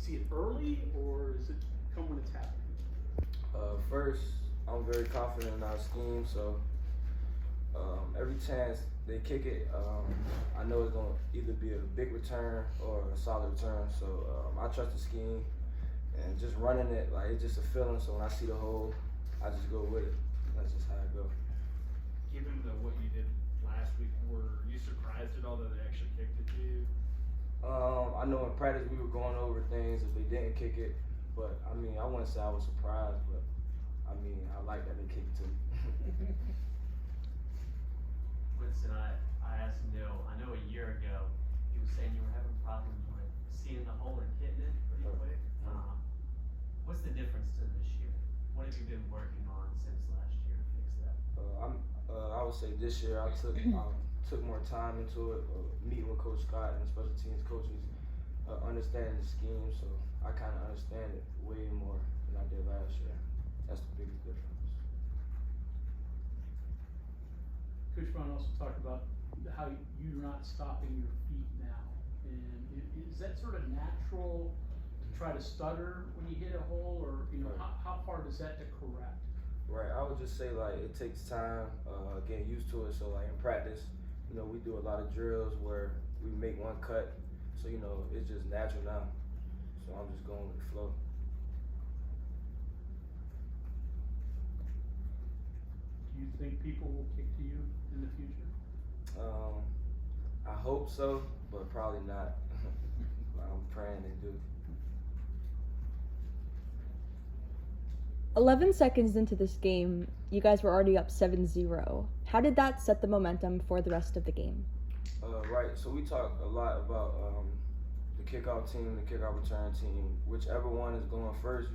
see it early, or is it come when it's happening? First, I'm very confident in our scheme, so every chance they kick it, I know it's gonna either be a big return or a solid return. So I trust the scheme, and just running it, like, it's just a feeling. So when I see the hole, I just go with it. That's just how I go. Given what you did last week, were you surprised at all that they actually kicked it to you? I know in practice we were going over things if they didn't kick it, but I mean, I wouldn't say I was surprised, but I mean, I like that they kicked it to me. Winston, I asked Neil, I know a year ago, he was saying you were having problems with seeing the hole and hitting it pretty quick. What's the difference to this year? What have you been working on since last year to fix that? I would say this year I took more time into it, meeting with Coach Scott and the special teams coaches, understanding the scheme, so I kind of understand it way more than I did last year. That's the biggest difference. Coach Brown also talked about how you're not stopping your feet now, and is that sort of natural to try to stutter when you hit a hole, or how hard is that to correct? Right, I would just say, like, it takes time getting used to it. So like in practice, we do a lot of drills where we make one cut, so it's just natural now. So I'm just going with the flow. Do you think people will kick to you in the future? I hope so, but probably not. I'm praying they do. 11 seconds into this game, you guys were already up 7-0. How did that set the momentum for the rest of the game? Right, so we talk a lot about the kickoff team, the kickoff return team. Whichever one is going first,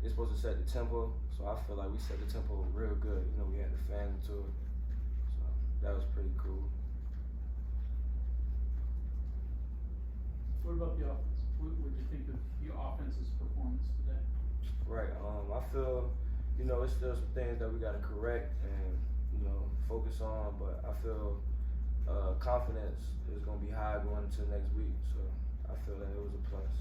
it's supposed to set the tempo. So I feel like we set the tempo real good. We had the fans into it. So that was pretty cool. What about the offense? What did you think of the offense's performance today? Right, I feel, it's still some things that we got to correct and, focus on, but I feel confidence is going to be high going into next week, so I feel that it was a plus.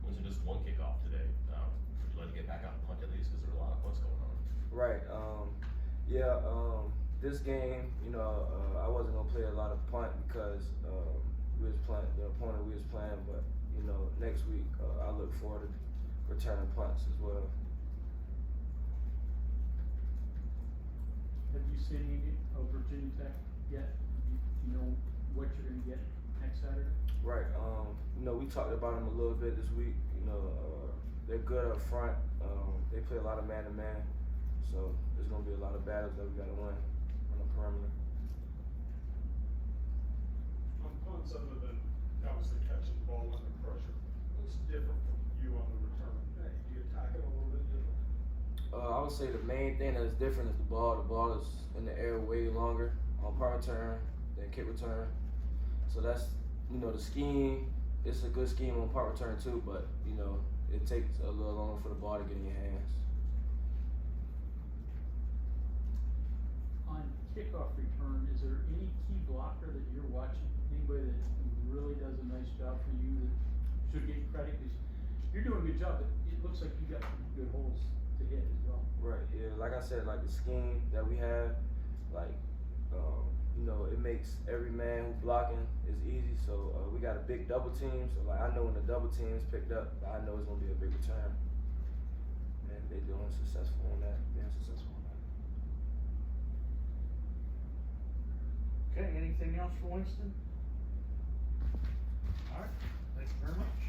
Was it just one kickoff today? Would you like to get back out and punt at least, because there were a lot of punts going on? Right, this game, I wasn't going to play a lot of punt because we was playing, the opponent we was playing, but next week I look forward to returning punts as well. Have you seen any of Virginia Tech yet? You know what you're going to get next Saturday? Right. We talked about them a little bit this week. They're good up front. They play a lot of man-to-man, so there's going to be a lot of battles that we got to win on the perimeter. On punts, other than obviously catching the ball under pressure, what's different from you on the return? Do you attack it a little bit different? I would say the main thing that is different is the ball. The ball is in the air way longer on punt return than kick return. So that's, the scheme. It's a good scheme on punt return too, but it takes a little longer for the ball to get in your hands. On kickoff return, is there any key blocker that you're watching? Anybody that really does a nice job for you that should get credit? Because you're doing a good job, but it looks like you got some good holes to hit as well. Right, yeah, like I said, like the scheme that we have, it makes every man who's blocking is easy. So we got a big double team, so I know when the double team is picked up, I know it's gonna be a big return. And they're being successful on that. Okay, anything else for Winston? All right, thank you very much.